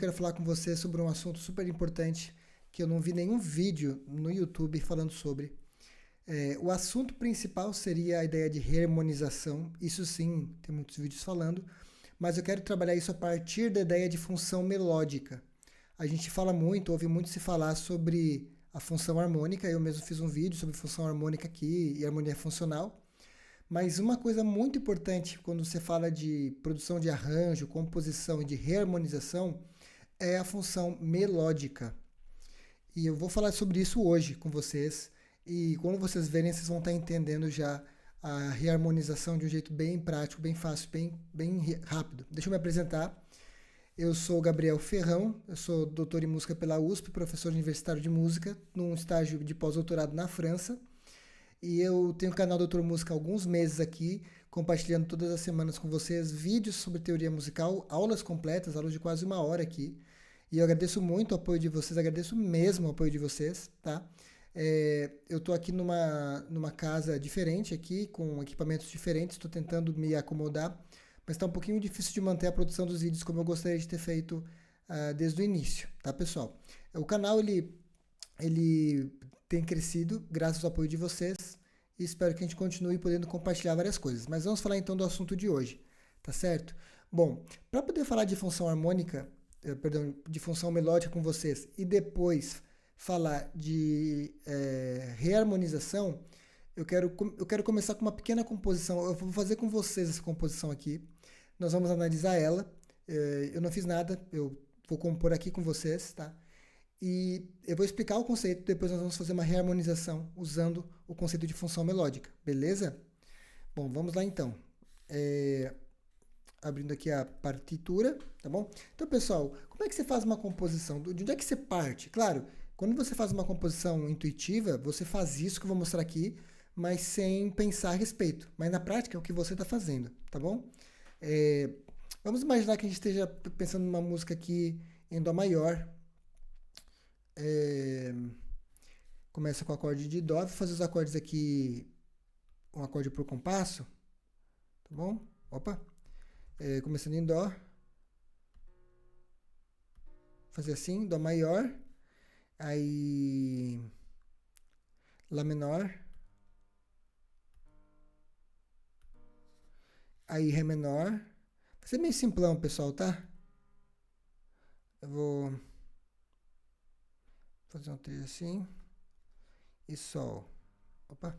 Quero falar com você sobre um assunto super importante que eu não vi nenhum vídeo no YouTube falando sobre. O assunto principal seria a ideia de harmonização. Isso sim, tem muitos vídeos falando, mas eu quero trabalhar isso a partir da ideia de função melódica. A gente fala muito, ouve muito se falar sobre a função harmônica. Eu mesmo fiz um vídeo sobre função harmônica aqui e harmonia funcional. Mas uma coisa muito importante quando você fala de produção de arranjo, composição e de reharmonização é a função melódica. E eu vou falar sobre isso hoje com vocês. E quando vocês verem, vocês vão estar entendendo já a reharmonização de um jeito bem prático, bem fácil, bem rápido. Deixa eu me apresentar. Eu sou Gabriel Ferrão, eu sou doutor em música pela USP, professor universitário de música, num estágio de pós-doutorado na França. E eu tenho o canal Doutor Música há alguns meses aqui, compartilhando todas as semanas com vocês vídeos sobre teoria musical, aulas completas, aulas de quase uma hora aqui. E eu agradeço muito o apoio de vocês, agradeço mesmo o apoio de vocês, tá? Eu estou aqui numa casa diferente aqui, com equipamentos diferentes, estou tentando me acomodar, mas está um pouquinho difícil de manter a produção dos vídeos como eu gostaria de ter feito desde o início, tá, pessoal? O canal, ele tem crescido graças ao apoio de vocês e espero que a gente continue podendo compartilhar várias coisas. Mas vamos falar então do assunto de hoje, tá certo? Bom, para poder falar de função harmônica, de função melódica com vocês e depois falar de reharmonização, eu quero começar com uma pequena composição. Eu vou fazer com vocês essa composição aqui. Nós vamos analisar ela. Eu não fiz nada, eu vou compor aqui com vocês, tá? E eu vou explicar o conceito, depois nós vamos fazer uma reharmonização usando o conceito de função melódica, beleza? Bom, vamos lá então. Abrindo aqui a partitura, tá bom? Então, pessoal, como é que você faz uma composição? De onde é que você parte? Claro, quando você faz uma composição intuitiva, você faz isso que eu vou mostrar aqui, mas sem pensar a respeito. Mas na prática é o que você está fazendo, tá bom? Vamos imaginar que a gente esteja pensando numa música aqui em Dó maior. Começa com o acorde de Dó, vou fazer os acordes aqui, um acorde por compasso, tá bom? Opa! Começando em Dó, fazer assim, Dó maior, aí Lá menor, aí Ré menor. Vai ser meio simplão, pessoal, tá? Eu vou fazer um trecho assim e Sol. Opa!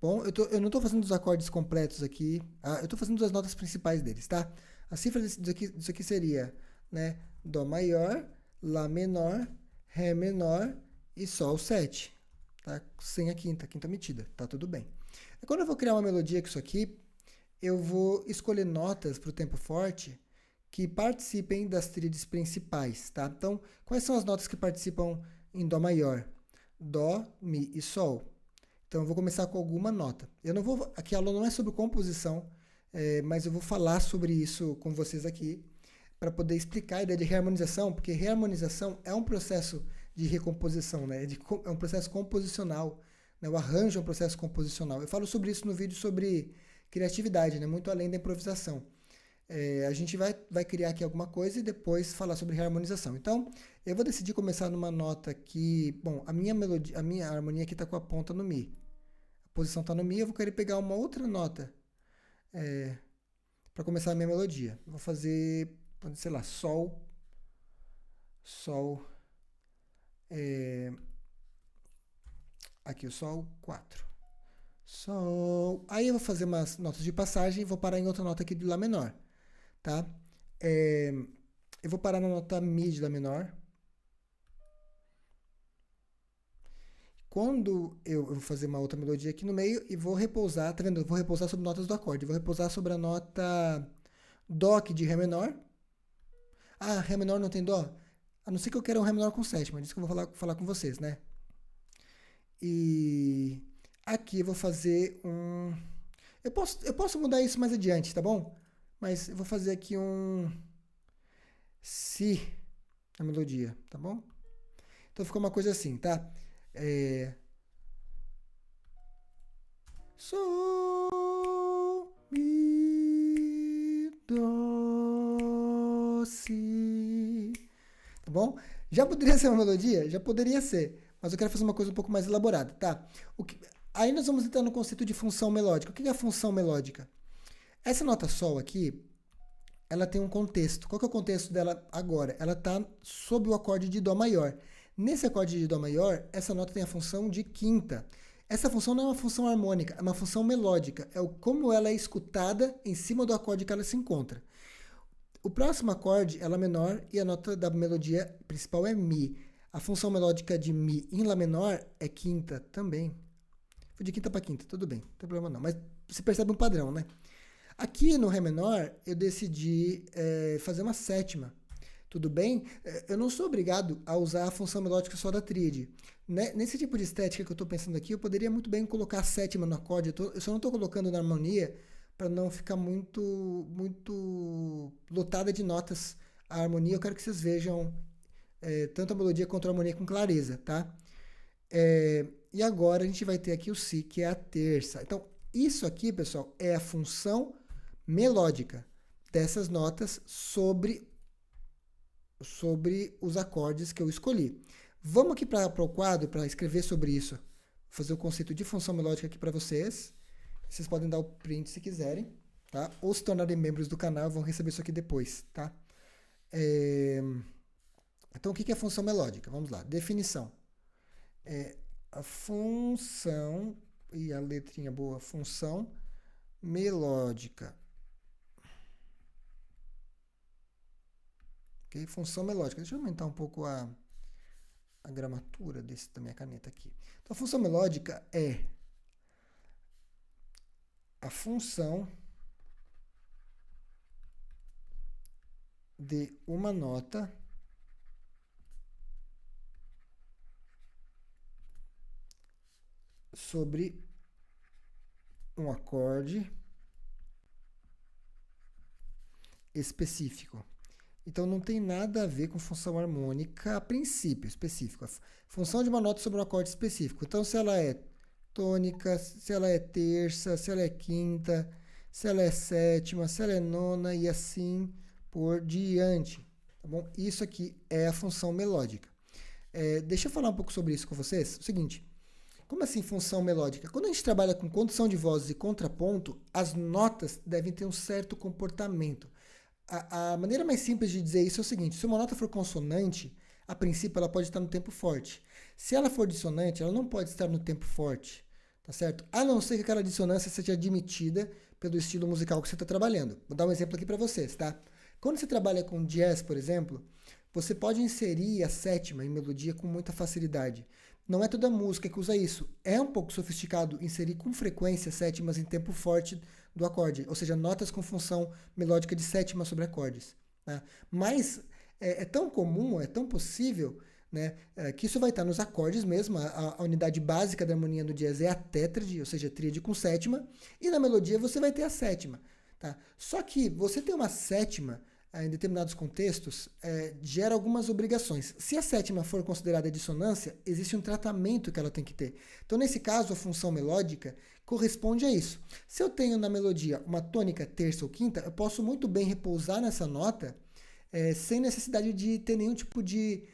Bom, eu não estou fazendo os acordes completos aqui, eu estou fazendo as notas principais deles, tá? A cifra disso aqui seria, né, Dó maior, Lá menor, Ré menor e Sol 7, tá? Sem a quinta metida, tá tudo bem. E quando eu vou criar uma melodia com isso aqui, eu vou escolher notas para o tempo forte que participem das tríades principais, tá? Então, quais são as notas que participam em Dó maior? Dó, Mi e Sol. Então eu vou começar com alguma nota. Eu não vou, aqui a aula não é sobre composição, mas eu vou falar sobre isso com vocês aqui para poder explicar a ideia de reharmonização, porque reharmonização é um processo de recomposição, né? É um processo composicional, né? O arranjo é um processo composicional. Eu falo sobre isso no vídeo sobre criatividade, né? Muito além da improvisação. A gente vai criar aqui alguma coisa e depois falar sobre reharmonização. Então, eu vou decidir começar numa nota que, bom, a minha harmonia aqui está com a ponta no Mi. A posição está no Mi, eu vou querer pegar uma outra nota para começar a minha melodia. Eu vou fazer, sei lá, Sol, Sol, aqui o Sol 4. Sol. Aí eu vou fazer umas notas de passagem e vou parar em outra nota aqui de Lá menor, tá? Eu vou parar na nota Mi de Lá menor. Quando eu vou fazer uma outra melodia aqui no meio e vou repousar, tá vendo? Eu vou repousar sobre notas do acorde. Eu vou repousar sobre a nota Dó aqui de Ré menor. Ah, Ré menor não tem Dó? A não ser que eu queira um Ré menor com sétima, é disso que eu vou falar com vocês, né? E aqui eu vou fazer um... Eu posso mudar isso mais adiante, tá bom? Mas eu vou fazer aqui um Si na melodia, tá bom? Então ficou uma coisa assim, tá? Sol, Mi, Dó, si. Tá bom? Já poderia ser uma melodia? Já poderia ser. Mas eu quero fazer uma coisa um pouco mais elaborada, tá? Aí nós vamos entrar no conceito de função melódica. O que é a função melódica? Essa nota Sol aqui, ela tem um contexto. Qual que é o contexto dela agora? Ela está sob o acorde de Dó maior. Nesse acorde de Dó maior, essa nota tem a função de quinta. Essa função não é uma função harmônica, é uma função melódica. É como ela é escutada em cima do acorde que ela se encontra. O próximo acorde é Lá menor e a nota da melodia principal é Mi. A função melódica de Mi em Lá menor é quinta também. Foi de quinta para quinta, tudo bem, não tem problema não. Mas você percebe um padrão, né? Aqui no Ré menor, eu decidi fazer uma sétima. Tudo bem? Eu não sou obrigado a usar a função melódica só da tríade. Né? Nesse tipo de estética que eu estou pensando aqui, eu poderia muito bem colocar a sétima no acorde. Eu só não estou colocando na harmonia para não ficar muito lotada de notas a harmonia. Eu quero que vocês vejam tanto a melodia quanto a harmonia com clareza, tá? E agora a gente vai ter aqui o Si, que é a terça. Então, isso aqui, pessoal, é a função melódica dessas notas sobre os acordes que eu escolhi. Vamos aqui para o quadro para escrever sobre isso. Vou fazer o conceito de função melódica aqui para vocês. Vocês podem dar o print se quiserem, tá? Ou se tornarem membros do canal, vão receber isso aqui depois, tá? Então, o que é função melódica? Vamos lá. Definição. A função, e a letrinha boa, função melódica. Okay? Função melódica. Deixa eu aumentar um pouco a gramatura da minha caneta aqui. Então, a função melódica é a função de uma nota sobre um acorde específico. Então não tem nada a ver com função harmônica a princípio, específico. A função de uma nota sobre um acorde específico. Então se ela é tônica, se ela é terça, se ela é quinta, se ela é sétima, se ela é nona e assim por diante. Tá bom? Isso aqui é a função melódica. Deixa eu falar um pouco sobre isso com vocês. O seguinte, como assim função melódica? Quando a gente trabalha com condução de vozes e contraponto, as notas devem ter um certo comportamento. A maneira mais simples de dizer isso é o seguinte: se uma nota for consonante, a princípio ela pode estar no tempo forte. Se ela for dissonante, ela não pode estar no tempo forte, tá certo? A não ser que aquela dissonância seja admitida pelo estilo musical que você está trabalhando. Vou dar um exemplo aqui para vocês, tá? Quando você trabalha com jazz, por exemplo, você pode inserir a sétima em melodia com muita facilidade. Não é toda música que usa isso. É um pouco sofisticado inserir com frequência sétimas em tempo forte do acorde, ou seja, notas com função melódica de sétima sobre acordes. Né? Mas é tão comum, é tão possível, né, que isso vai estar nos acordes mesmo. A unidade básica da harmonia do jazz é a tétrade, ou seja, tríade com sétima, e na melodia você vai ter a sétima. Tá? Só que você ter uma sétima em determinados contextos, gera algumas obrigações. Se a sétima for considerada dissonância, existe um tratamento que ela tem que ter. Então, nesse caso, a função melódica corresponde a isso. Se eu tenho na melodia uma tônica, terça ou quinta, eu posso muito bem repousar nessa nota sem necessidade de ter nenhum tipo de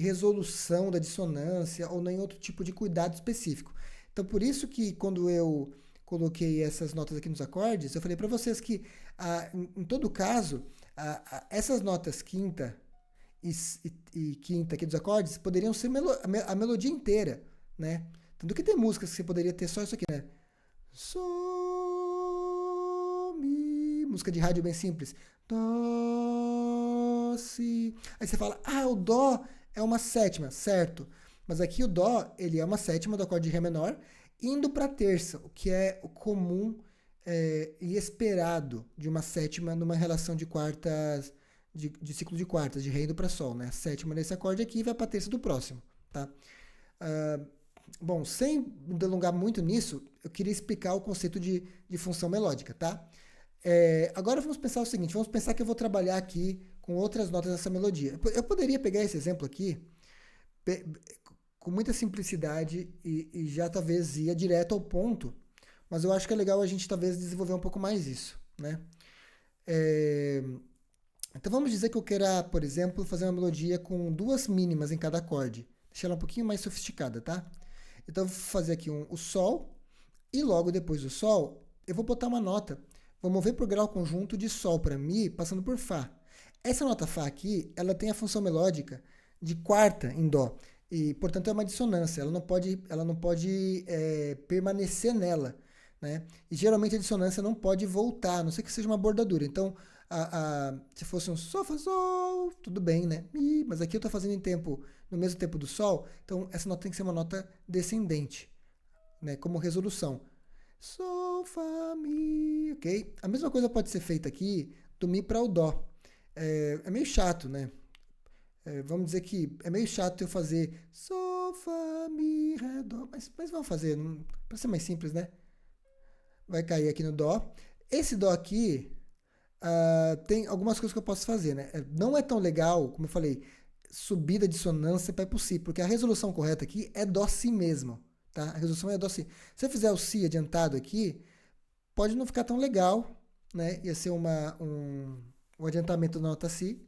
resolução da dissonância ou nenhum outro tipo de cuidado específico. Então, por isso que quando eu coloquei essas notas aqui nos acordes, eu falei para vocês que, em todo caso, essas notas quinta e quinta aqui dos acordes poderiam ser a melodia inteira, né? Tanto que tem músicas que você poderia ter só isso aqui, né? Sol, mi, música de rádio bem simples. Dó, si. Aí você fala, o dó é uma sétima, certo? Mas aqui o dó, ele é uma sétima do acorde de ré menor, indo para terça, o que é o comum e esperado de uma sétima numa relação de quartas, de ciclo de quartas, de ré indo para sol, né? A sétima desse acorde aqui vai para a terça do próximo, tá? Bom, sem me delongar muito nisso, eu queria explicar o conceito de função melódica, tá? Agora vamos pensar o seguinte, vamos pensar que eu vou trabalhar aqui com outras notas dessa melodia. Eu poderia pegar esse exemplo aqui com muita simplicidade e já talvez ia direto ao ponto, mas eu acho que é legal a gente talvez desenvolver um pouco mais isso, né? É, então vamos dizer que eu queira, por exemplo, fazer uma melodia com duas mínimas em cada acorde. Deixar ela um pouquinho mais sofisticada, tá? Então eu vou fazer aqui o Sol, e logo depois do Sol, eu vou botar uma nota. Vou mover para o grau conjunto de Sol para Mi, passando por Fá. Essa nota Fá aqui, ela tem a função melódica de quarta em Dó. E, portanto, é uma dissonância. Ela não pode permanecer nela. Né? E geralmente a dissonância não pode voltar, a não ser que seja uma bordadura. Então, se fosse um Sol, Fá, Sol, tudo bem, né? Mi, mas aqui eu estou fazendo no mesmo tempo do Sol, então essa nota tem que ser uma nota descendente, né? Como resolução. Sol, Fá, Mi, ok? A mesma coisa pode ser feita aqui do Mi para o Dó. É meio chato, né? Vamos dizer que é meio chato eu fazer Sol, Fá, Mi, Ré, Dó, mas vamos fazer, para ser mais simples, né? Vai cair aqui no Dó. Esse Dó aqui tem algumas coisas que eu posso fazer, né? Não é tão legal, como eu falei, subida, dissonância para ir Si, porque a resolução correta aqui é Dó Si mesmo, tá? A resolução é Dó Si. Se eu fizer o Si adiantado aqui, pode não ficar tão legal, né? Ia ser um adiantamento da nota Si.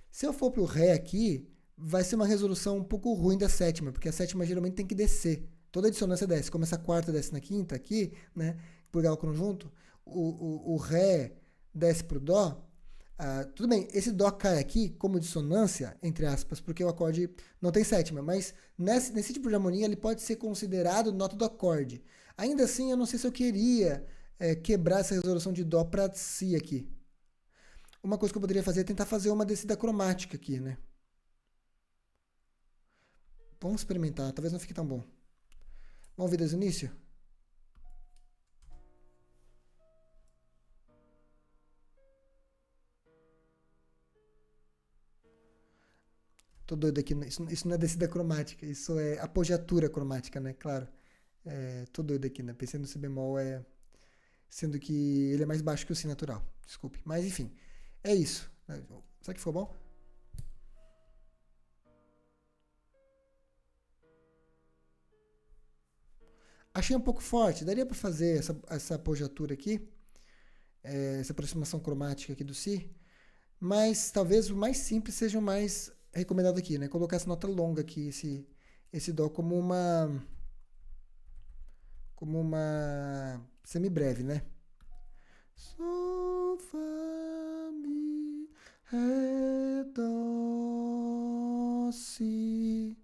Se eu for para o Ré aqui, vai ser uma resolução um pouco ruim da sétima, porque a sétima geralmente tem que descer. Toda a dissonância desce. Como essa quarta desce na quinta aqui, né? Por grau conjunto, o Ré desce para o Dó. Tudo bem, esse Dó cai aqui como dissonância, entre aspas, porque o acorde não tem sétima, mas nesse tipo de harmonia ele pode ser considerado nota do acorde. Ainda assim, eu não sei se eu queria quebrar essa resolução de Dó para Si aqui. Uma coisa que eu poderia fazer é tentar fazer uma descida cromática aqui, né? Vamos experimentar, talvez não fique tão bom. Vamos ver desde o início? Tô doido aqui. Isso não é descida cromática, isso é apogiatura cromática, né? Claro. Tô doido aqui, né? Pensei no Si bemol, sendo que ele é mais baixo que o Si natural. Desculpe. Mas enfim, é isso. Será que foi bom? Achei um pouco forte. Daria para fazer essa apogiatura aqui, essa aproximação cromática aqui do Si, mas talvez o mais simples seja o mais recomendado aqui, né? Colocar essa nota longa aqui, esse Dó como uma semibreve, né? Sol, Fá, Mi, Ré, Dó, Si.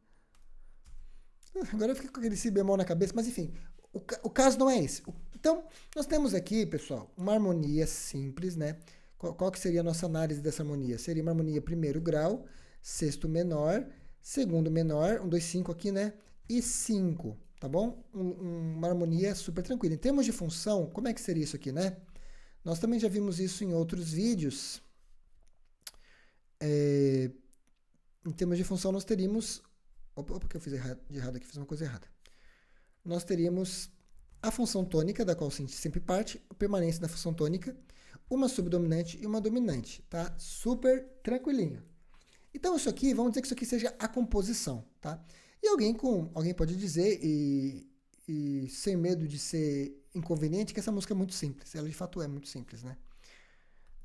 Agora eu fiquei com aquele Si bemol na cabeça, mas enfim, o caso não é esse. Então, nós temos aqui, pessoal, uma harmonia simples, né? Qual que seria a nossa análise dessa harmonia? Seria uma harmonia primeiro grau, sexto menor, segundo menor, 1, 2, 5 aqui, né? E 5, tá bom? Uma harmonia super tranquila. Em termos de função, como é que seria isso aqui, né? Nós também já vimos isso em outros vídeos. Em termos de função, nós teríamos... Opa, que eu fiz de errado aqui, fiz uma coisa errada. Nós teríamos a função tônica, da qual a gente sempre parte, a permanência da função tônica, uma subdominante e uma dominante, tá? Super tranquilinho. Então, isso aqui, vamos dizer que isso aqui seja a composição, tá? E alguém pode dizer, e sem medo de ser inconveniente, que essa música é muito simples. Ela, de fato, é muito simples, né?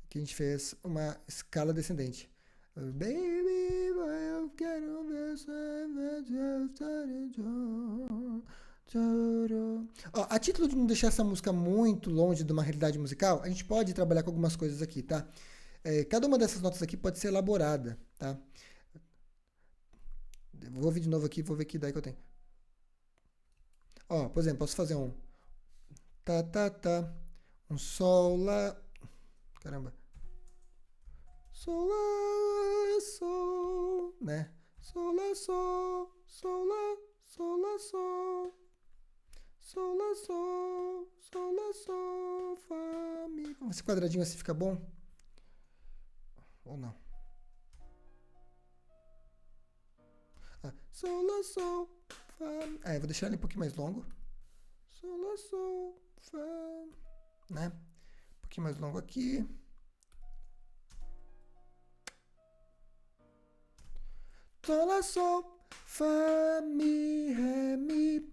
Que a gente fez uma escala descendente. Baby, eu quero ver a título de não deixar essa música muito longe de uma realidade musical, a gente pode trabalhar com algumas coisas aqui, tá? Cada uma dessas notas aqui pode ser elaborada, tá? Vou ouvir de novo aqui, vou ver que daí que eu tenho. Por exemplo, posso fazer um tá, tá, tá, um sol, lá, caramba, sol, lá, sol, né? Sol, lá, sol, sol, lá, sol, lá, sol, sol, lá, sol, sol, lá, sol, fá, mi. Esse quadradinho assim fica bom? Ou não? Sol, lá, sol, fá. Eu vou deixar ele um pouquinho mais longo. Sol, lá, sol, fá, né? Um pouquinho mais longo aqui. Sol, lá, sol, fá, mi, ré, mi.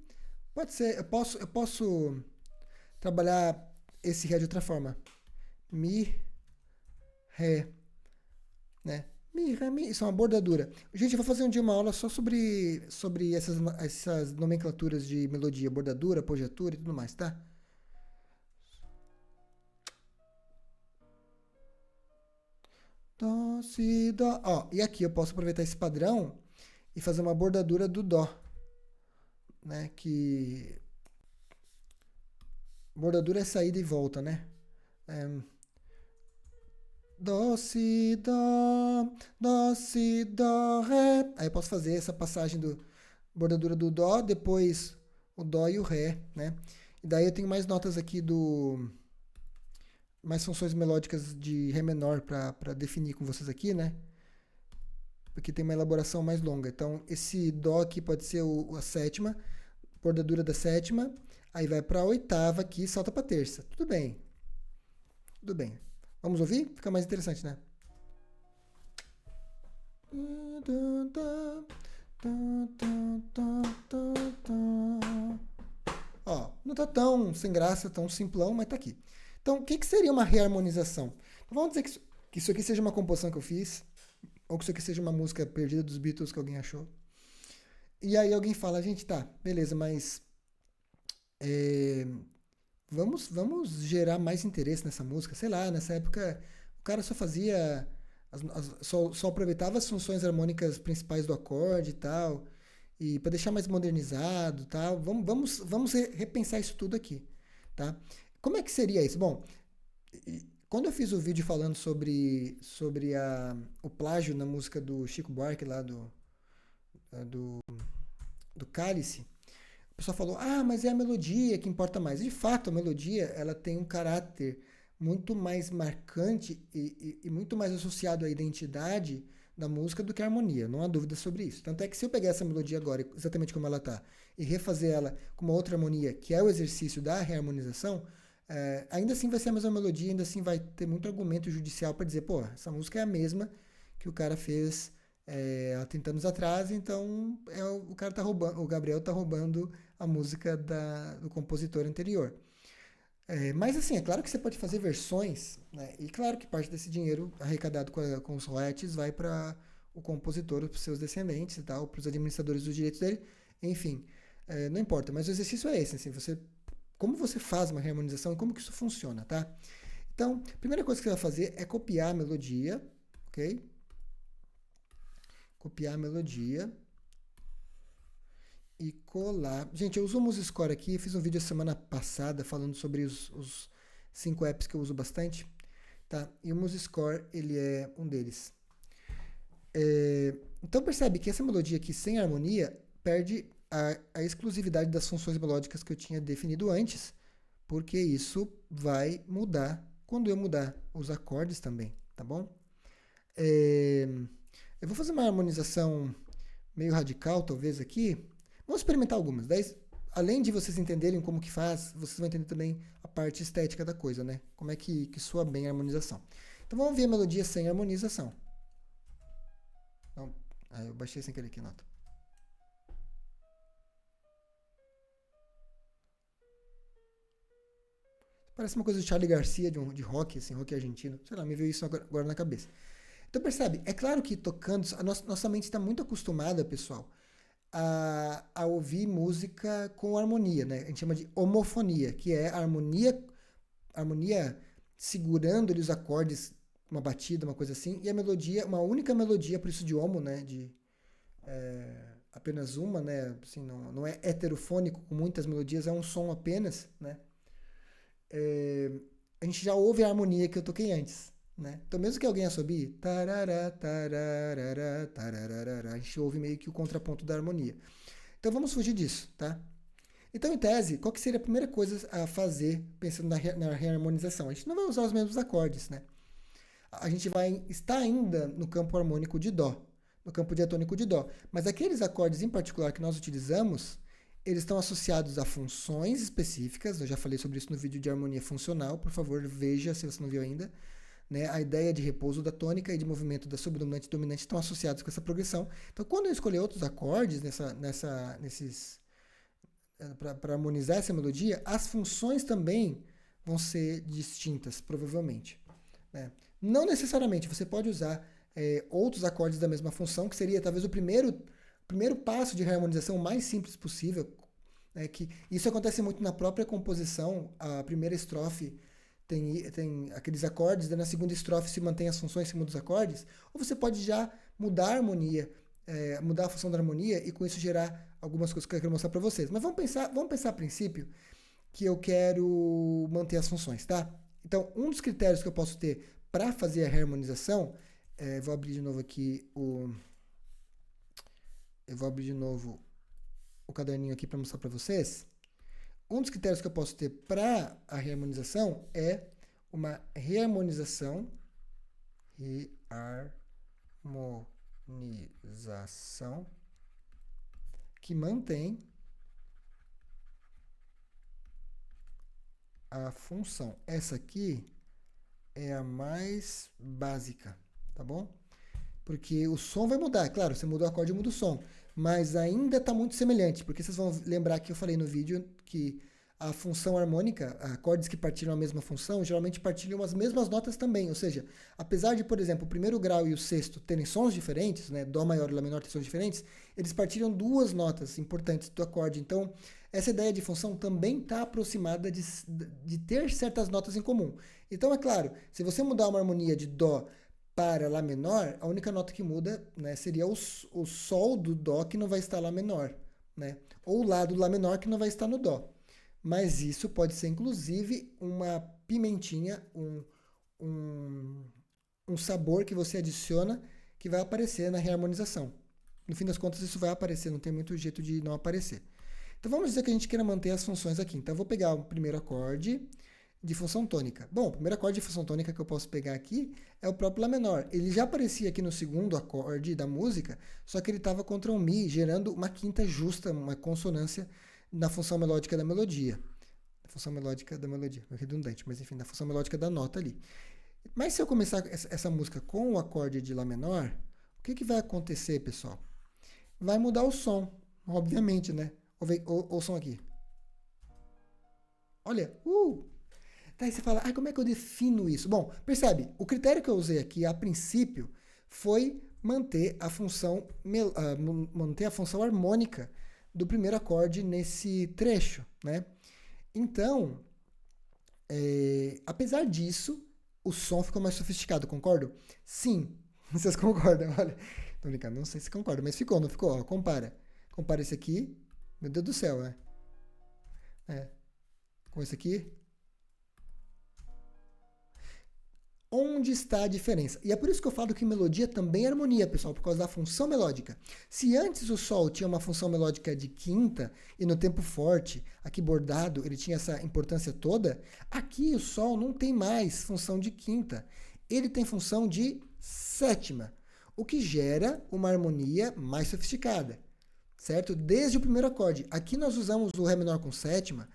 Pode ser, eu posso trabalhar esse ré de outra forma. Mi, Ré, né? Mi, Ré, Mi, isso é uma bordadura. Gente, eu vou fazer um dia uma aula só sobre essas nomenclaturas de melodia, bordadura, apogiatura e tudo mais, tá? Dó, si, dó. Ó, e aqui eu posso aproveitar esse padrão e fazer uma bordadura do dó, né? Que bordadura é saída e volta, né? É, dó, si, dó, si, dó, ré. Aí eu posso fazer essa passagem do bordadura do dó, depois o dó e o ré, né? E daí eu tenho mais notas aqui do mais funções melódicas de ré menor para definir com vocês aqui, né? Porque tem uma elaboração mais longa. Então, esse dó aqui pode ser a sétima, bordadura da sétima, aí vai para a oitava aqui e salta para terça. Tudo bem. Tudo bem. Vamos ouvir? Fica mais interessante, né? Ó, não tá tão sem graça, tão simplão, mas tá aqui. Então, o que seria uma reharmonização? Então, vamos dizer que isso aqui seja uma composição que eu fiz, ou que isso aqui seja uma música perdida dos Beatles que alguém achou. E aí alguém fala, gente, tá, beleza, mas é, vamos gerar mais interesse nessa música. Sei lá, nessa época o cara só fazia, só aproveitava as funções harmônicas principais do acorde e tal, e para deixar mais modernizado e tal. Vamos repensar isso tudo aqui, tá? Como é que seria isso? Bom, quando eu fiz o vídeo falando sobre o plágio na música do Chico Buarque lá do, do Cálice, o pessoal falou, mas é a melodia que importa mais. De fato, a melodia ela tem um caráter muito mais marcante e muito mais associado à identidade da música do que a harmonia. Não há dúvida sobre isso. Tanto é que se eu pegar essa melodia agora, exatamente como ela está, e refazer ela com uma outra harmonia, que é o exercício da reharmonização, ainda assim vai ser a mesma melodia, ainda assim vai ter muito argumento judicial para dizer, pô, essa música é a mesma que o cara fez há 30 anos atrás, então o cara tá roubando, o Gabriel tá roubando a música do compositor anterior. Mas assim, é claro que você pode fazer versões, né? E claro que parte desse dinheiro arrecadado com os royalties vai para o compositor, para os seus descendentes e tal, para os administradores dos direitos dele, enfim, não importa. Mas o exercício é esse, assim, como você faz uma reharmonização e como que isso funciona, tá? Então, a primeira coisa que você vai fazer é copiar a melodia, ok? Copiar a melodia e colar. Gente, eu uso o MuseScore aqui, eu fiz um vídeo semana passada falando sobre os 5 apps que eu uso bastante, tá? E o MuseScore, ele é um deles. Então percebe que essa melodia aqui sem harmonia perde a exclusividade das funções melódicas que eu tinha definido antes, porque isso vai mudar quando eu mudar os acordes também, tá bom? Eu vou fazer uma harmonização meio radical, talvez, aqui. Vamos experimentar algumas. Daí, além de vocês entenderem como que faz, vocês vão entender também a parte estética da coisa, né? Como é que soa bem a harmonização. Então vamos ver a melodia sem harmonização. Então, eu baixei sem querer aqui a nota. Parece uma coisa de Charlie Garcia, de rock, assim, rock argentino. Sei lá, me veio isso agora na cabeça. Então percebe, é claro que tocando, nossa mente está muito acostumada, pessoal, a ouvir música com harmonia, né? A gente chama de homofonia, que é a harmonia segurando ali os acordes, uma batida, uma coisa assim, e a melodia, uma única melodia, por isso de homo, né? De apenas uma, né? Assim, não é heterofônico com muitas melodias, é um som apenas, né? A gente já ouve a harmonia que eu toquei antes, né? Então, mesmo que alguém assobie, tarará, tarará, tarará, a gente ouve meio que o contraponto da harmonia. Então, vamos fugir disso, tá? Então, em tese, qual que seria a primeira coisa a fazer pensando na reharmonização? A gente não vai usar os mesmos acordes, né? A gente vai estar ainda no campo harmônico de Dó, no campo diatônico de Dó. Mas aqueles acordes em particular que nós utilizamos, eles estão associados a funções específicas. Eu já falei sobre isso no vídeo de harmonia funcional. Por favor, veja se você não viu ainda. Né? A ideia de repouso da tônica e de movimento da subdominante e dominante estão associados com essa progressão. Então, quando eu escolher outros acordes para harmonizar essa melodia, as funções também vão ser distintas, provavelmente, né? Não necessariamente, você pode usar outros acordes da mesma função, que seria talvez o primeiro passo de harmonização mais simples possível, né? Que isso acontece muito na própria composição. A primeira estrofe tem aqueles acordes, daí na segunda estrofe se mantém as funções em cima dos acordes, ou você pode já mudar a harmonia, mudar a função da harmonia e com isso gerar algumas coisas que eu quero mostrar para vocês. Mas vamos pensar a princípio que eu quero manter as funções, tá? Então, um dos critérios que eu posso ter para fazer a harmonização, vou abrir de novo aqui eu vou abrir de novo o caderninho aqui para mostrar para vocês. Um dos critérios que eu posso ter para a reharmonização é uma reharmonização que mantém a função. Essa aqui é a mais básica, tá bom? Porque o som vai mudar, claro, você muda o acorde, muda o som, mas ainda está muito semelhante, porque vocês vão lembrar que eu falei no vídeo que a função harmônica, acordes que partilham a mesma função, geralmente partilham as mesmas notas também, ou seja, apesar de, por exemplo, o primeiro grau e o sexto terem sons diferentes, né, dó maior e lá menor têm sons diferentes, eles partilham duas notas importantes do acorde, então essa ideia de função também está aproximada de ter certas notas em comum. Então, é claro, se você mudar uma harmonia de dó para lá menor, a única nota que muda, né, seria o sol do dó que não vai estar lá menor, né? Ou o lá do lá menor que não vai estar no dó. Mas isso pode ser inclusive uma pimentinha, um sabor que você adiciona que vai aparecer na reharmonização. No fim das contas isso vai aparecer, não tem muito jeito de não aparecer. Então vamos dizer que a gente queira manter as funções aqui. Então eu vou pegar o primeiro acorde de função tônica. Bom, o primeiro acorde de função tônica que eu posso pegar aqui é o próprio Lá menor. Ele já aparecia aqui no segundo acorde da música, só que ele estava contra um Mi, gerando uma quinta justa, uma consonância na função melódica da melodia. Na função melódica da melodia, é redundante, mas enfim, na função melódica da nota ali. Mas se eu começar essa música com o acorde de Lá menor, o que vai acontecer, pessoal? Vai mudar o som, obviamente, né? Ouçam aqui. Olha, Daí você fala, como é que eu defino isso? Bom, percebe, o critério que eu usei aqui, a princípio, foi manter a função harmônica do primeiro acorde nesse trecho, né? Então, apesar disso, o som ficou mais sofisticado, concordo? Sim, vocês concordam? Olha, tô brincando, não sei se concordam, mas ficou, não ficou? Ó, compara esse aqui, meu Deus do céu, né? Com esse aqui. Onde está a diferença? E é por isso que eu falo que melodia também é harmonia, pessoal, por causa da função melódica. Se antes o Sol tinha uma função melódica de quinta, e no tempo forte, aqui bordado, ele tinha essa importância toda, aqui o Sol não tem mais função de quinta. Ele tem função de sétima, o que gera uma harmonia mais sofisticada, certo? Desde o primeiro acorde. Aqui nós usamos o Ré menor com sétima,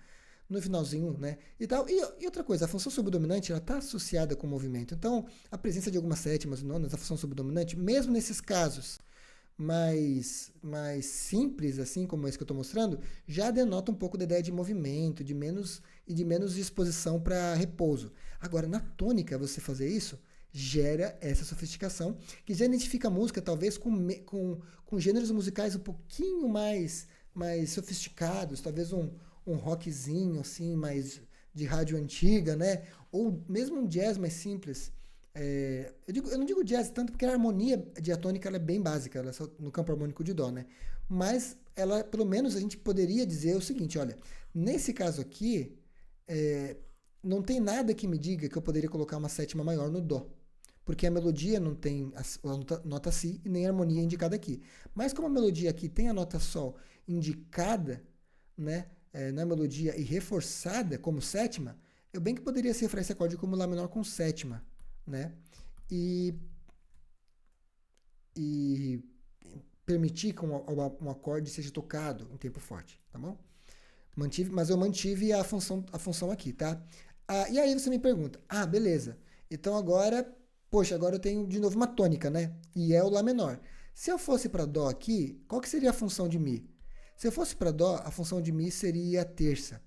no finalzinho, né, e tal. E outra coisa, a função subdominante, ela está associada com o movimento. Então, a presença de algumas sétimas e nonas, a função subdominante, mesmo nesses casos mais simples, assim como esse que eu estou mostrando, já denota um pouco da ideia de movimento, de menos disposição para repouso. Agora, na tônica, você fazer isso gera essa sofisticação, que já identifica a música, talvez, com gêneros musicais um pouquinho mais sofisticados, talvez um rockzinho, assim, mais de rádio antiga, né? Ou mesmo um jazz mais simples. Eu não digo jazz tanto porque a harmonia diatônica ela é bem básica, ela é só no campo harmônico de dó, né? Mas ela, pelo menos, a gente poderia dizer o seguinte, olha, nesse caso aqui, não tem nada que me diga que eu poderia colocar uma sétima maior no dó. Porque a melodia não tem a nota si e nem a harmonia indicada aqui. Mas como a melodia aqui tem a nota sol indicada, né, na melodia e reforçada como sétima, eu bem que poderia cifrar esse acorde como Lá menor com sétima, né? E permitir que um acorde seja tocado em tempo forte, tá bom? Mas eu mantive a função aqui, tá? E aí você me pergunta, beleza, então agora eu tenho de novo uma tônica, né? E é o Lá menor. Se eu fosse para Dó aqui, qual que seria a função de Mi? Se eu fosse para Dó, a função de Mi seria a terça.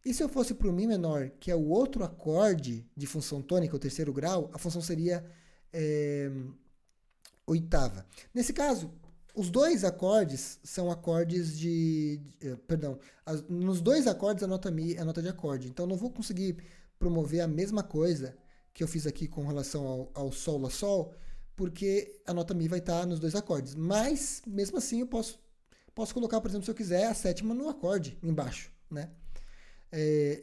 E se eu fosse para o Mi menor, que é o outro acorde de função tônica, o terceiro grau, a função seria oitava. Nesse caso, os dois acordes são acordes perdão, nos dois acordes a nota Mi é nota de acorde. Então, não vou conseguir promover a mesma coisa que eu fiz aqui com relação ao Sol, Lá, Sol, porque a nota Mi vai estar nos dois acordes. Mas, mesmo assim, eu posso colocar, por exemplo, se eu quiser, a sétima no acorde embaixo, né?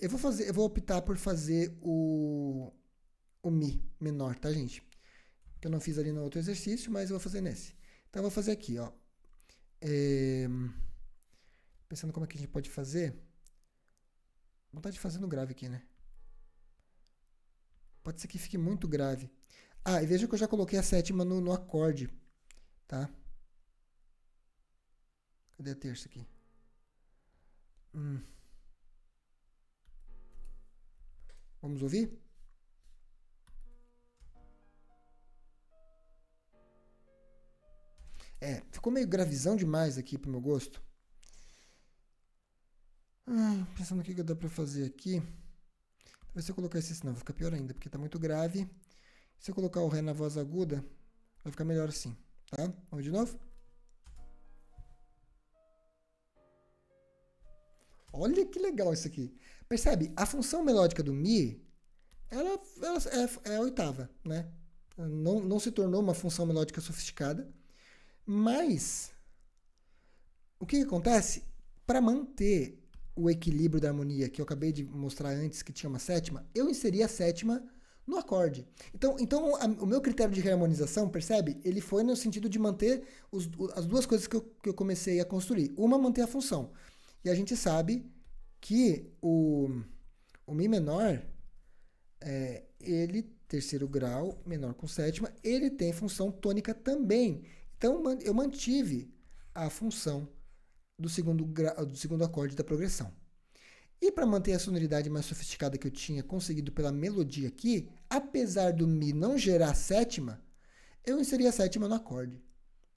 Eu vou optar por fazer o Mi menor, tá, gente? Que eu não fiz ali no outro exercício, mas eu vou fazer nesse. Então, eu vou fazer aqui, ó. Pensando como é que a gente pode fazer. Vontade de fazer no grave aqui, né? Pode ser que fique muito grave. Ah, e veja que eu já coloquei a sétima no acorde, tá? Cadê a terça aqui? Vamos ouvir? Ficou meio gravizão demais aqui pro meu gosto. Pensando o que dá pra fazer aqui. Se eu colocar esse não, vai ficar pior ainda, porque tá muito grave. Se eu colocar o Ré na voz aguda, vai ficar melhor assim, tá? Vamos de novo? Olha que legal isso aqui. Percebe? A função melódica do Mi, ela é a oitava, né? Não se tornou uma função melódica sofisticada, mas o que acontece? Para manter o equilíbrio da harmonia que eu acabei de mostrar antes, que tinha uma sétima, eu inseri a sétima no acorde. Então o meu critério de reharmonização, percebe? Ele foi no sentido de manter as duas coisas que eu comecei a construir. Uma, manter a função. E a gente sabe que o Mi menor, ele, terceiro grau, menor com sétima, ele tem função tônica também. Então eu mantive a função do segundo acorde da progressão. E para manter a sonoridade mais sofisticada que eu tinha conseguido pela melodia aqui, apesar do Mi não gerar sétima, eu inseri a sétima no acorde.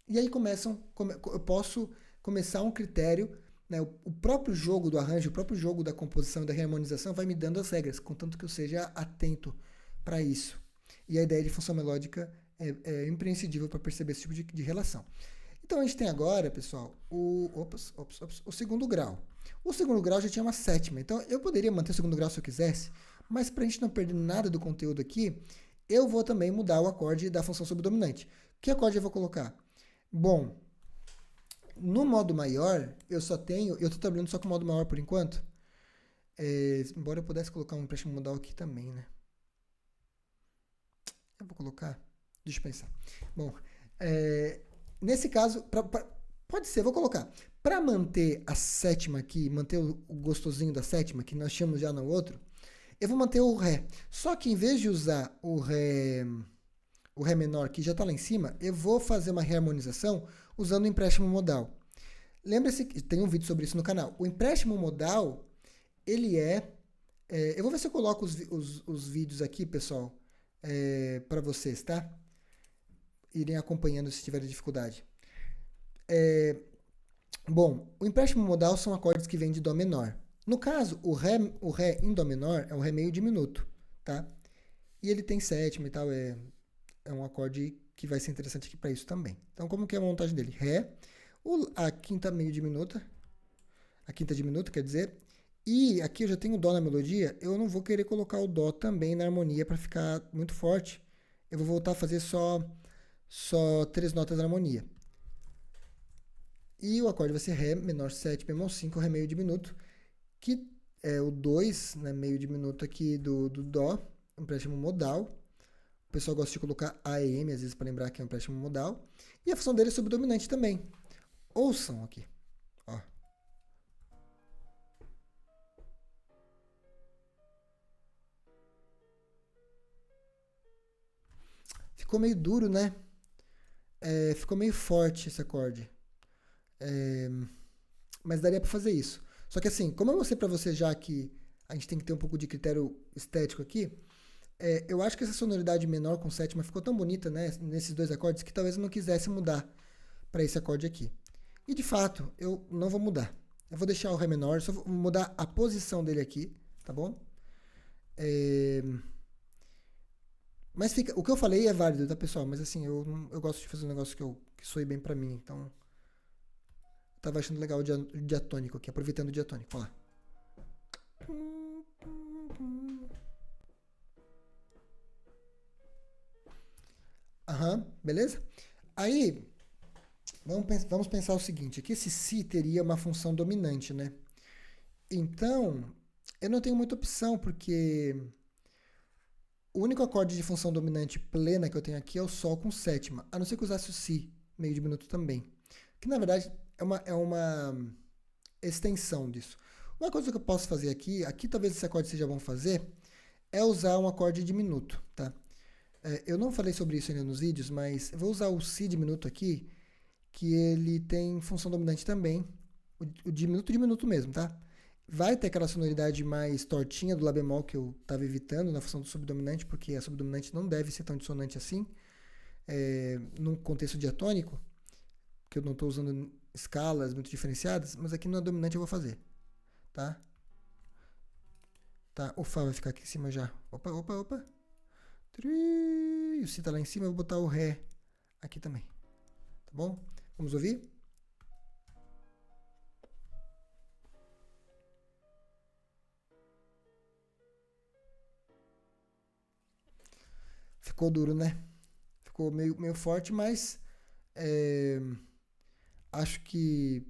E aí eu posso começar um critério, né, o próprio jogo do arranjo, o próprio jogo da composição e da reharmonização vai me dando as regras, contanto que eu seja atento para isso. E a ideia de função melódica é imprescindível para perceber esse tipo de relação. Então a gente tem agora, pessoal, o segundo grau. O segundo grau já tinha uma sétima, então eu poderia manter o segundo grau se eu quisesse, mas para a gente não perder nada do conteúdo aqui, eu vou também mudar o acorde da função subdominante. Que acorde eu vou colocar? Bom, no modo maior, eu estou trabalhando só com o modo maior por enquanto, embora eu pudesse colocar um empréstimo modal aqui também, né? Eu vou colocar, deixa eu pensar. Bom, nesse caso, pode ser, vou colocar. Para manter a sétima aqui, manter o gostosinho da sétima, que nós tínhamos já no outro, eu vou manter o Ré. Só que em vez de usar o Ré menor, que já está lá em cima, eu vou fazer uma reharmonização usando o empréstimo modal. Lembre-se que tem um vídeo sobre isso no canal. O empréstimo modal, ele eu vou ver se eu coloco os vídeos aqui, pessoal, para vocês, tá? Irem acompanhando se tiverem dificuldade. Bom, o empréstimo modal são acordes que vêm de Dó menor. No caso, o Ré em Dó menor é um Ré meio diminuto, tá? E ele tem sétima e tal, é um acorde que vai ser interessante aqui para isso também. Então, como que é a montagem dele? Ré, a quinta meio diminuta, a quinta diminuta, quer dizer, e aqui eu já tenho Dó na melodia, eu não vou querer colocar o Dó também na harmonia para ficar muito forte. Eu vou voltar a fazer só 3 notas na harmonia. E o acorde vai ser Ré menor 7 bemol 5, Ré meio diminuto, que é o 2, né, meio diminuto aqui do Dó, empréstimo modal. O pessoal gosta de colocar AM, às vezes, para lembrar que é um empréstimo modal. E a função dele é subdominante também. Ouçam aqui. Ó. Ficou meio duro, né? Ficou meio forte esse acorde. Mas daria para fazer isso. Só que assim, como eu mostrei para você já que a gente tem que ter um pouco de critério estético aqui, eu acho que essa sonoridade menor com sétima ficou tão bonita, né, nesses dois acordes, que talvez eu não quisesse mudar para esse acorde aqui. E de fato, eu não vou mudar. Eu vou deixar o Ré menor, só vou mudar a posição dele aqui, tá bom? É, mas fica, o que eu falei é válido, tá, pessoal? Mas assim, eu gosto de fazer um negócio que soe bem pra mim, então eu tava achando legal o diatônico aqui, aproveitando o diatônico, ó lá. Aham, beleza? Aí, vamos pensar o seguinte, aqui esse si teria uma função dominante, né? Então, eu não tenho muita opção, porque o único acorde de função dominante plena que eu tenho aqui é o Sol com sétima, a não ser que eu usasse o Si, meio diminuto também. Que na verdade é uma extensão disso. Uma coisa que eu posso fazer aqui talvez esse acorde seja bom fazer, é usar um acorde diminuto, tá? Eu não falei sobre isso ainda nos vídeos, mas eu vou usar o Si diminuto aqui, que ele tem função dominante também, o diminuto mesmo, tá? Vai ter aquela sonoridade mais tortinha do Lá bemol que eu estava evitando na função do subdominante, porque a subdominante não deve ser tão dissonante assim, num contexto diatônico, que eu não estou usando escalas muito diferenciadas, mas aqui na dominante eu vou fazer, tá? Tá, o Fá vai ficar aqui em cima já. Opa. E o Si tá lá em cima, eu vou botar o Ré aqui também, tá bom? Vamos ouvir? Ficou duro, né? Ficou meio forte, mas é, acho que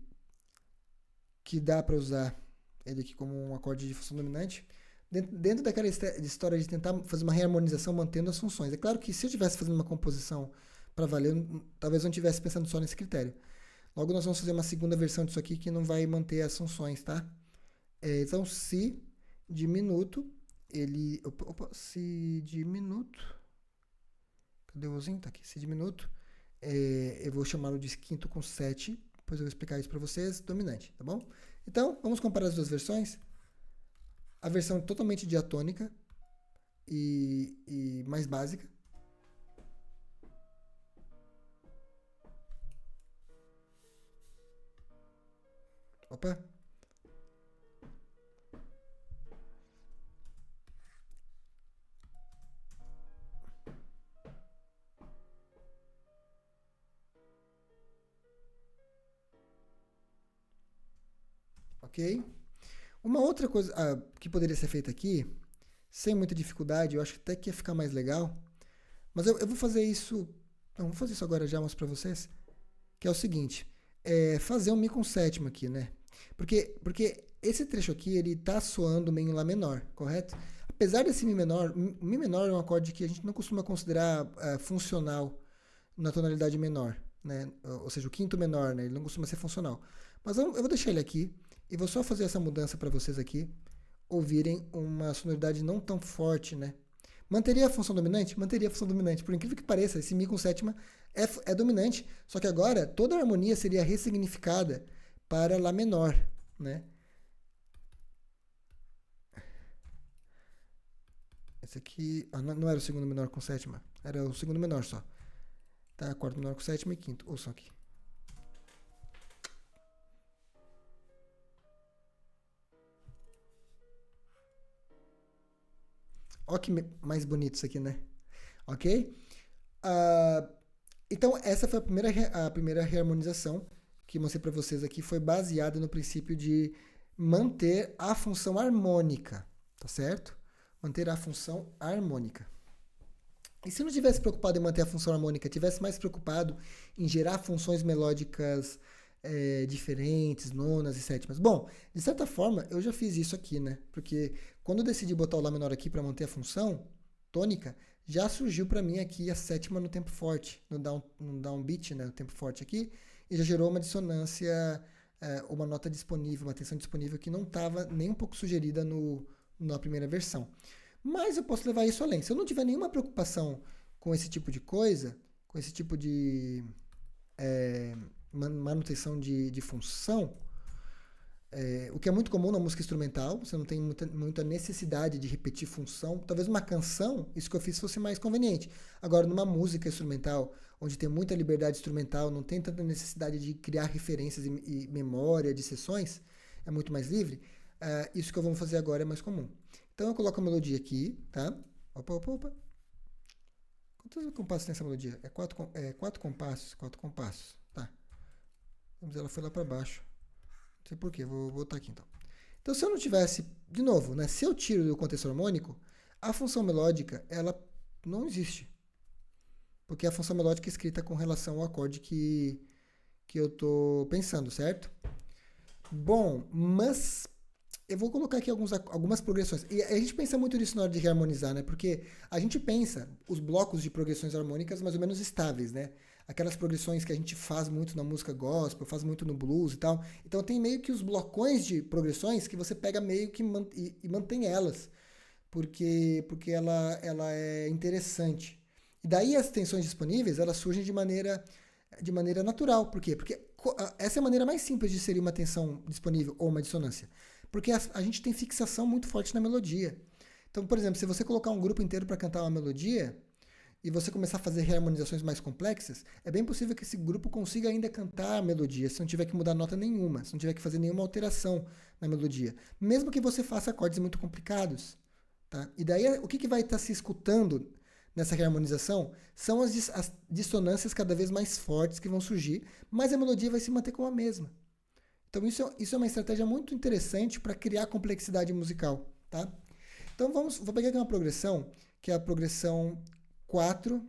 dá para usar ele aqui como um acorde de função dominante. Dentro daquela história de tentar fazer uma reharmonização mantendo as funções. É claro que se eu estivesse fazendo uma composição para valer, talvez eu não estivesse pensando só nesse critério. Logo nós vamos fazer uma segunda versão disso aqui que não vai manter as funções, tá? Então, Si diminuto, ele... Si diminuto... Cadê o Ozinho? Tá aqui. Si diminuto. Eu vou chamá-lo de quinto com 7. Depois eu vou explicar isso para vocês. Dominante, tá bom? Então, vamos comparar as duas versões. A versão totalmente diatônica e mais básica. Opa! Ok? Uma outra coisa que poderia ser feita aqui, sem muita dificuldade, eu acho até que ia ficar mais legal, mas eu vou fazer isso. Não, vou fazer isso agora já, mostro para vocês. Que é o seguinte: fazer um Mi com sétima aqui, né? Porque esse trecho aqui, ele tá soando meio em Lá menor, correto? Apesar desse Mi menor é um acorde que a gente não costuma considerar funcional na tonalidade menor, né? Ou seja, o quinto menor, né? Ele não costuma ser funcional. Mas eu vou deixar ele aqui e vou só fazer essa mudança para vocês aqui ouvirem uma sonoridade não tão forte, né? Manteria a função dominante? Manteria a função dominante. Por incrível que pareça, esse Mi com sétima é dominante, só que agora toda a harmonia seria ressignificada para Lá menor, né? Esse aqui não era o segundo menor com sétima, era o segundo menor só. Tá, quarto menor com sétima e quinto. Ouçam aqui. Olha que mais bonito isso aqui, né? Ok? Ah, então, essa foi a primeira reharmonização que mostrei para vocês aqui. Foi baseada no princípio de manter a função harmônica, tá certo? Manter a função harmônica. E se não tivesse preocupado em manter a função harmônica, tivesse mais preocupado em gerar funções melódicas diferentes, nonas e sétimas. Bom, de certa forma, eu já fiz isso aqui, né? Porque quando eu decidi botar o Lá menor aqui para manter a função tônica, já surgiu para mim aqui a sétima no tempo forte, no downbeat, né? No tempo forte aqui, e já gerou uma dissonância, uma nota disponível, uma tensão disponível que não estava nem um pouco sugerida na primeira versão. Mas eu posso levar isso além. Se eu não tiver nenhuma preocupação com esse tipo de coisa, com esse tipo de manutenção de função, o que é muito comum na música instrumental, você não tem muita necessidade de repetir função. Talvez uma canção, isso que eu fiz fosse mais conveniente. Agora, numa música instrumental, onde tem muita liberdade instrumental, não tem tanta necessidade de criar referências e memória de sessões, é muito mais livre, isso que eu vou fazer agora é mais comum. Então eu coloco a melodia aqui, tá? Opa. Quantos compassos tem essa melodia? Quatro compassos. Tá. Vamos, ela foi lá para baixo. Não sei porquê, vou botar aqui então. Então, se eu não tivesse, de novo, né? Se eu tiro do contexto harmônico, a função melódica, ela não existe. Porque a função melódica é escrita com relação ao acorde que eu tô pensando, certo? Bom, mas eu vou colocar aqui algumas progressões. E a gente pensa muito nisso na hora de reharmonizar, né? Porque a gente pensa os blocos de progressões harmônicas mais ou menos estáveis, né? Aquelas progressões que a gente faz muito na música gospel, faz muito no blues e tal. Então tem meio que os blocões de progressões que você pega meio que e mantém elas, porque ela é interessante. E daí as tensões disponíveis, elas surgem de maneira natural. Por quê? Porque essa é a maneira mais simples de inserir uma tensão disponível ou uma dissonância. Porque a gente tem fixação muito forte na melodia. Então, por exemplo, se você colocar um grupo inteiro para cantar uma melodia e você começar a fazer reharmonizações mais complexas, é bem possível que esse grupo consiga ainda cantar a melodia, se não tiver que mudar nota nenhuma, se não tiver que fazer nenhuma alteração na melodia. Mesmo que você faça acordes muito complicados. Tá? E daí, o que vai estar se escutando nessa reharmonização são as dissonâncias cada vez mais fortes que vão surgir, mas a melodia vai se manter como a mesma. Então isso é uma estratégia muito interessante para criar complexidade musical, tá? Então vou pegar aqui uma progressão, que é a progressão 4,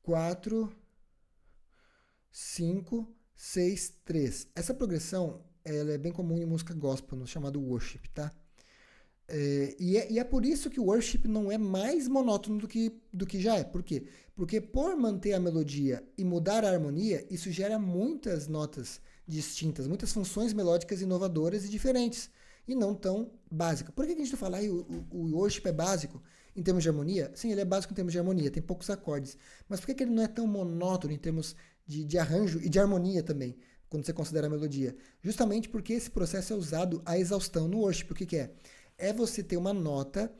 4, 5, 6, 3. Essa progressão ela é bem comum em música gospel, no chamado worship, tá? E é por isso que o worship não é mais monótono do que já é. Por quê? Porque por manter a melodia e mudar a harmonia, isso gera muitas notas distintas, muitas funções melódicas inovadoras e diferentes, e não tão básicas. Por que a gente fala o worship é básico em termos de harmonia? Sim, ele é básico em termos de harmonia, tem poucos acordes. Mas por que ele não é tão monótono em termos de arranjo e de harmonia também, quando você considera a melodia? Justamente porque esse processo é usado à exaustão no worship. O que é? É você ter uma nota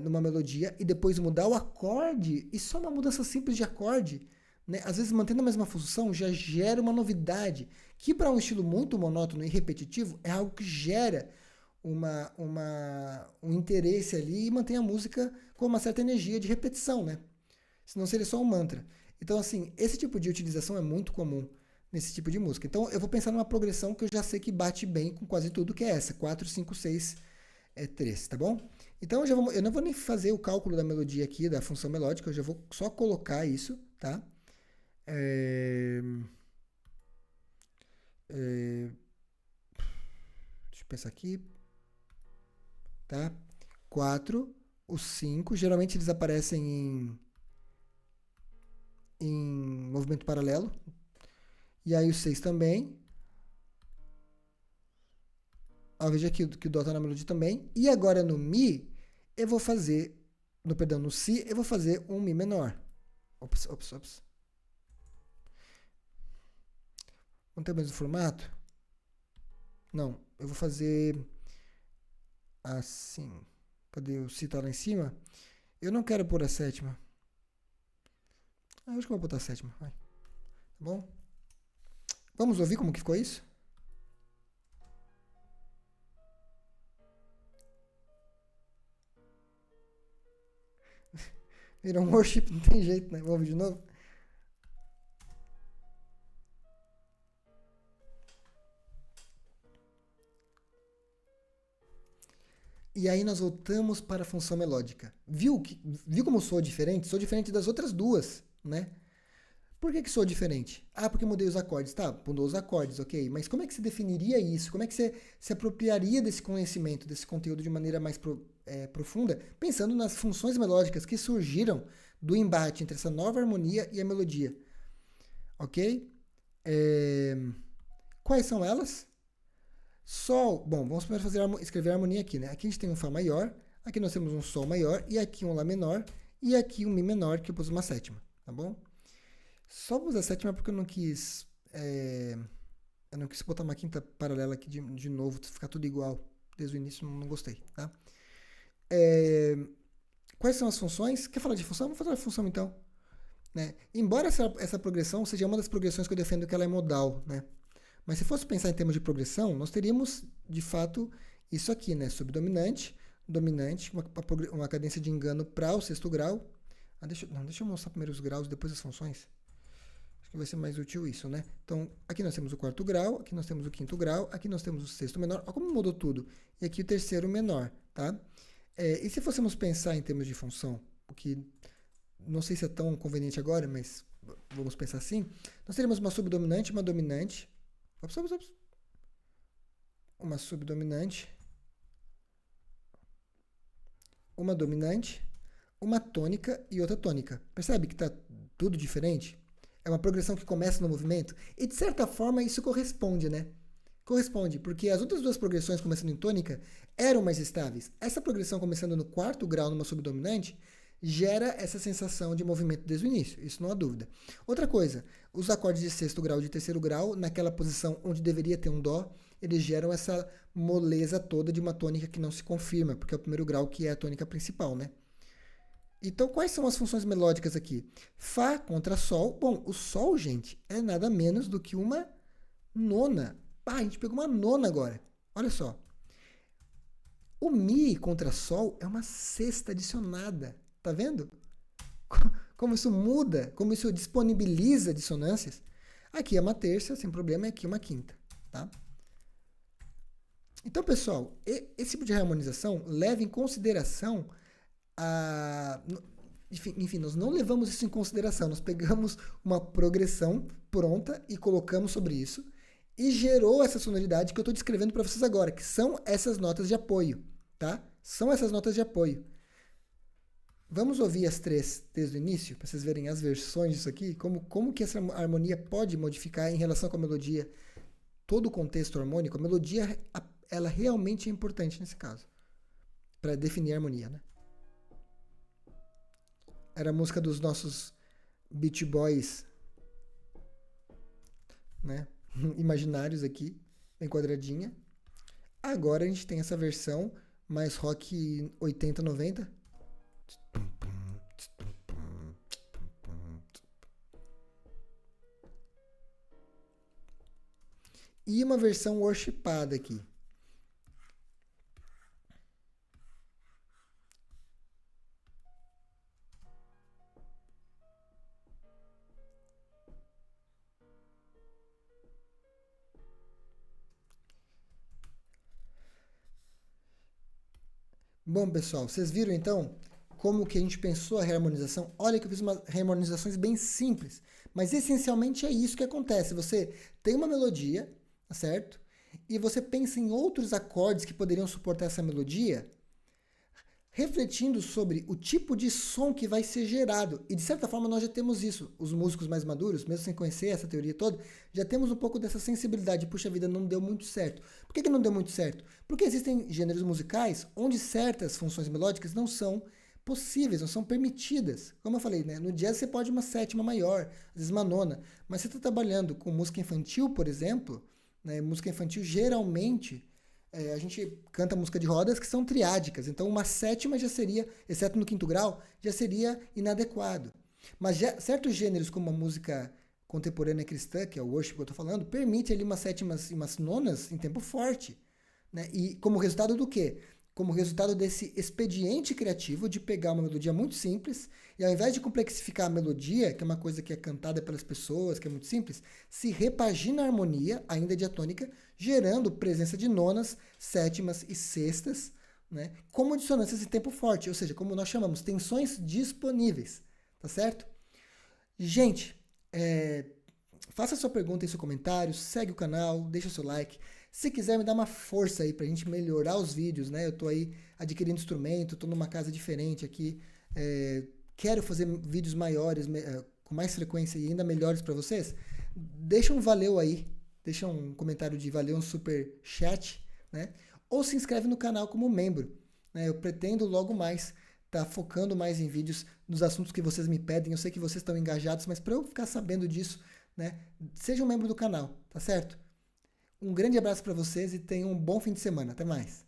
numa melodia e depois mudar o acorde, e só uma mudança simples de acorde, né? Às vezes mantendo a mesma função já gera uma novidade, que para um estilo muito monótono e repetitivo é algo que gera um interesse ali e mantém a música com uma certa energia de repetição, né? Senão seria só um mantra. Então, assim, esse tipo de utilização é muito comum nesse tipo de música. Então, eu vou pensar numa progressão que eu já sei que bate bem com quase tudo, que é essa, 4, 5, 6, 3, tá bom? Então eu não vou nem fazer o cálculo da melodia aqui, da função melódica, eu já vou só colocar isso, tá? Deixa eu pensar aqui, tá? 4, os 5, geralmente eles aparecem em movimento paralelo, e aí o 6 também. Veja aqui que o Dó está na melodia também. E agora no Mi, eu vou fazer, no Si, eu vou fazer um Mi menor. Ops. Não tem o mesmo formato? Não, eu vou fazer assim. Cadê o Si tá lá em cima? Eu não quero pôr a sétima. Acho que eu vou botar a sétima. Vai. Tá bom? Vamos ouvir como que ficou isso? Virou um worship, não tem jeito, né? Vamos ouvir de novo? E aí nós voltamos para a função melódica. Viu como soa diferente? Sou diferente das outras duas, né? Por que soa diferente? Porque mudei os acordes. Tá, mudou os acordes, ok. Mas como é que você definiria isso? Como é que você se apropriaria desse conhecimento, desse conteúdo de maneira mais profunda, pensando nas funções melódicas que surgiram do embate entre essa nova harmonia e a melodia? Ok? Quais são elas? Sol. Bom, vamos primeiro escrever a harmonia aqui, né? Aqui a gente tem um Fá maior, aqui nós temos um Sol maior, e aqui um Lá menor, e aqui um Mi menor, que eu pus uma sétima, tá bom? Só pus a sétima porque eu não quis botar uma quinta paralela aqui de novo, ficar tudo igual. Desde o início não gostei, tá? Quais são as funções? Quer falar de função? Vamos falar de função então. Né? Embora essa progressão seja uma das progressões que eu defendo que ela é modal, né? Mas se fosse pensar em termos de progressão, nós teríamos, de fato, isso aqui, né? Subdominante, dominante, uma cadência de engano para o sexto grau. Deixa eu mostrar primeiro os graus e depois as funções. Acho que vai ser mais útil isso, né? Então, aqui nós temos o quarto grau, aqui nós temos o quinto grau, aqui nós temos o sexto menor. Olha como mudou tudo. E aqui o terceiro menor, tá? E se fôssemos pensar em termos de função, o que não sei se é tão conveniente agora, mas vamos pensar assim, nós teríamos uma subdominante, uma dominante, uma subdominante, uma dominante, uma tônica e outra tônica. Percebe que está tudo diferente? É uma progressão que começa no movimento e, de certa forma, isso corresponde, né? Corresponde, porque as outras duas progressões começando em tônica eram mais estáveis. Essa progressão começando no quarto grau numa subdominante gera essa sensação de movimento desde o início, isso não há dúvida. Outra coisa, os acordes de sexto grau e de terceiro grau, naquela posição onde deveria ter um dó, eles geram essa moleza toda de uma tônica que não se confirma, porque é o primeiro grau que é a tônica principal, né? Então, quais são as funções melódicas aqui? Fá contra Sol. Bom, o Sol, gente, é nada menos do que uma nona. A gente pegou uma nona agora. Olha só. O Mi contra Sol é uma sexta adicionada. Tá vendo? Como isso muda, como isso disponibiliza dissonâncias. Aqui é uma terça, sem problema, e aqui é uma quinta. Tá? Então, pessoal, esse tipo de harmonização leva em consideração enfim, nós não levamos isso em consideração, nós pegamos uma progressão pronta e colocamos sobre isso e gerou essa sonoridade que eu estou descrevendo para vocês agora, que são essas notas de apoio, tá? São essas notas de apoio. Vamos ouvir as três desde o início, para vocês verem as versões disso aqui, como que essa harmonia pode modificar em relação com a melodia, todo o contexto harmônico. A melodia, ela realmente é importante nesse caso, para definir a harmonia, né? Era a música dos nossos Beach Boys, né? Imaginários aqui, bem quadradinha. Agora a gente tem essa versão mais rock 80, 90. E uma versão worshipada aqui. Bom, pessoal, vocês viram então como que a gente pensou a reharmonização? Olha que eu fiz umas reharmonizações bem simples, mas essencialmente é isso que acontece. Você tem uma melodia, tá certo? E você pensa em outros acordes que poderiam suportar essa melodia, refletindo sobre o tipo de som que vai ser gerado. E de certa forma nós já temos isso. Os músicos mais maduros, mesmo sem conhecer essa teoria toda, já temos um pouco dessa sensibilidade. Puxa vida, não deu muito certo. Por que não deu muito certo? Porque existem gêneros musicais onde certas funções melódicas não são possíveis, não são permitidas. Como eu falei, né? No jazz você pode uma sétima maior, às vezes uma nona. Mas você está trabalhando com música infantil, por exemplo, né? Música infantil geralmente... a gente canta música de rodas que são triádicas, então uma sétima já seria, exceto no quinto grau, já seria inadequado. Mas certos gêneros, como a música contemporânea cristã, que é o worship que eu estou falando, permite ali umas sétimas e umas nonas em tempo forte. Né? E como resultado do quê? Como resultado desse expediente criativo de pegar uma melodia muito simples e ao invés de complexificar a melodia, que é uma coisa que é cantada pelas pessoas, que é muito simples, se repagina a harmonia, ainda diatônica, gerando presença de nonas, sétimas e sextas, né, como dissonâncias em tempo forte, ou seja, como nós chamamos, tensões disponíveis, tá certo? Gente, faça sua pergunta em seu comentário, segue o canal, deixa o seu like. Se quiser me dar uma força aí pra gente melhorar os vídeos, né? Eu tô aí adquirindo instrumento, tô numa casa diferente aqui, quero fazer vídeos maiores, com mais frequência e ainda melhores para vocês. Deixa um valeu aí, deixa um comentário de valeu, um super chat, né? Ou se inscreve no canal como membro, né? Eu pretendo logo mais estar focando mais em vídeos nos assuntos que vocês me pedem. Eu sei que vocês estão engajados, mas para eu ficar sabendo disso, né? Seja um membro do canal, tá certo? Um grande abraço para vocês e tenham um bom fim de semana. Até mais.